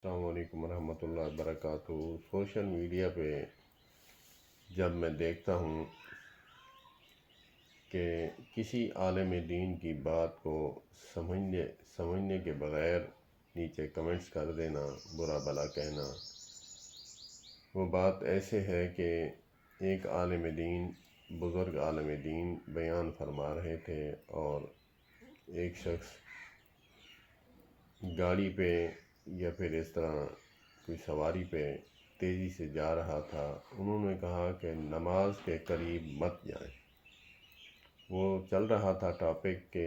السلام علیکم ورحمۃ اللہ وبرکاتہ۔ سوشل میڈیا پہ جب میں دیکھتا ہوں کہ کسی عالم دین کی بات کو سمجھنے کے بغیر نیچے کمنٹس کر دینا، برا بھلا کہنا، وہ بات ایسے ہے کہ ایک عالم دین، بزرگ عالم دین بیان فرما رہے تھے اور ایک شخص گاڑی پہ یا پھر اس طرح کوئی سواری پہ تیزی سے جا رہا تھا۔ انہوں نے کہا کہ نماز کے قریب مت جائیں۔ وہ چل رہا تھا ٹاپک کہ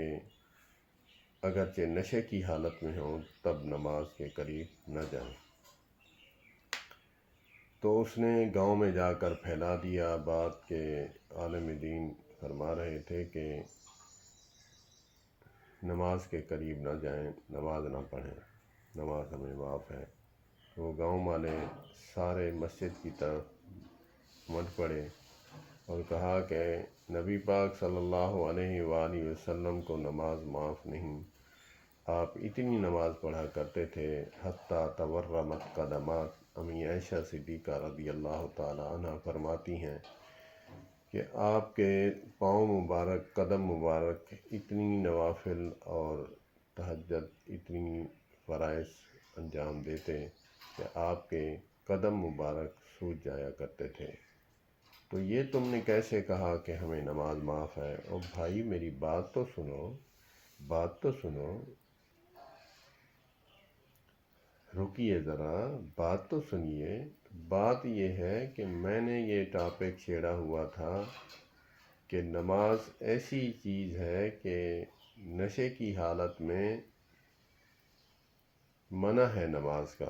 اگرچہ نشے کی حالت میں ہوں تب نماز کے قریب نہ جائیں۔ تو اس نے گاؤں میں جا کر پھیلا دیا بات کہ عالم دین فرما رہے تھے کہ نماز کے قریب نہ جائیں، نماز نہ پڑھیں، نماز ہمیں معاف ہے۔ وہ گاؤں والے سارے مسجد کی طرف مٹ پڑے اور کہا کہ نبی پاک صلی اللہ علیہ وآلہ وسلم کو نماز معاف نہیں، آپ اتنی نماز پڑھا کرتے تھے حتیٰ تورمت قدمات۔ امی عائشہ صدیقہ رضی اللہ تعالی عنہ فرماتی ہیں کہ آپ کے پاؤں مبارک، قدم مبارک اتنی نوافل اور تہجد، اتنی فرائض انجام دیتے کہ آپ کے قدم مبارک سوج جایا کرتے تھے۔ تو یہ تم نے کیسے کہا کہ ہمیں نماز معاف ہے؟ اور بھائی میری بات تو سنو، رکیے ذرا، بات تو سنیے۔ بات یہ ہے کہ میں نے یہ ٹاپک چھیڑا ہوا تھا کہ نماز ایسی چیز ہے کہ نشے کی حالت میں منع ہے نماز کا۔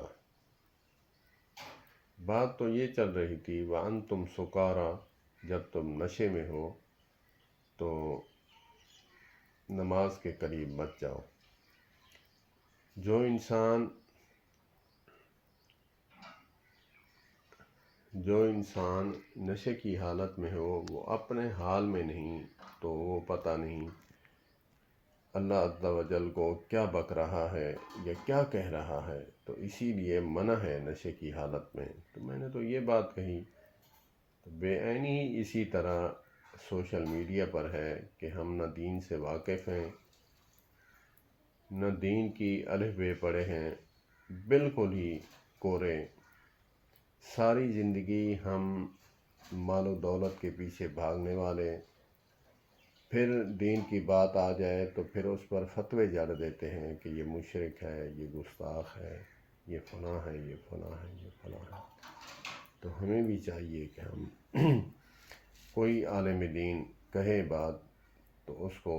بات تو یہ چل رہی تھی وَأَنْتُمْ سُكَارَىٰ، جب تم نشے میں ہو تو نماز کے قریب مت جاؤ۔ جو انسان نشے کی حالت میں ہو وہ اپنے حال میں نہیں تو وہ پتہ نہیں اللہ عز و جل کو کیا بک رہا ہے یا کیا کہہ رہا ہے، تو اسی لیے منع ہے نشے کی حالت میں۔ تو میں نے تو یہ بات کہی۔ تو بے عینی ہی اسی طرح سوشل میڈیا پر ہے کہ ہم نہ دین سے واقف ہیں، نہ دین کی الف بے پڑھے ہیں، بالکل ہی کورے۔ ساری زندگی ہم مال و دولت کے پیچھے بھاگنے والے، پھر دین کی بات آ جائے تو پھر اس پر فتوے جڑ دیتے ہیں کہ یہ مشرک ہے، یہ گستاخ ہے، یہ فلاں ہے، یہ فلاں ہے، یہ فلاں ہے۔ تو ہمیں بھی چاہیے کہ ہم کوئی عالم دین کہے بات تو اس کو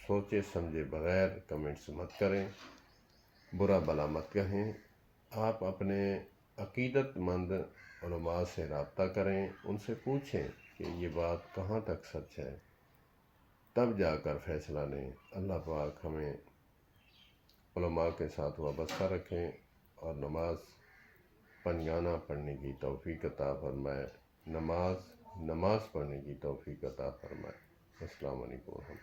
سوچے سمجھے بغیر کمنٹس مت کریں، برا بھلا مت کہیں۔ آپ اپنے عقیدت مند علماء سے رابطہ کریں، ان سے پوچھیں کہ یہ بات کہاں تک سچ ہے، تب جا کر فیصلہ لیں۔ اللہ پاک ہمیں علماء کے ساتھ وابستہ رکھیں اور نماز پنجگانہ پڑھنے کی توفیق عطا فرمائے، نماز پڑھنے کی توفیق عطا فرمائے۔ السلام علیکم ورحمۃ اللہ۔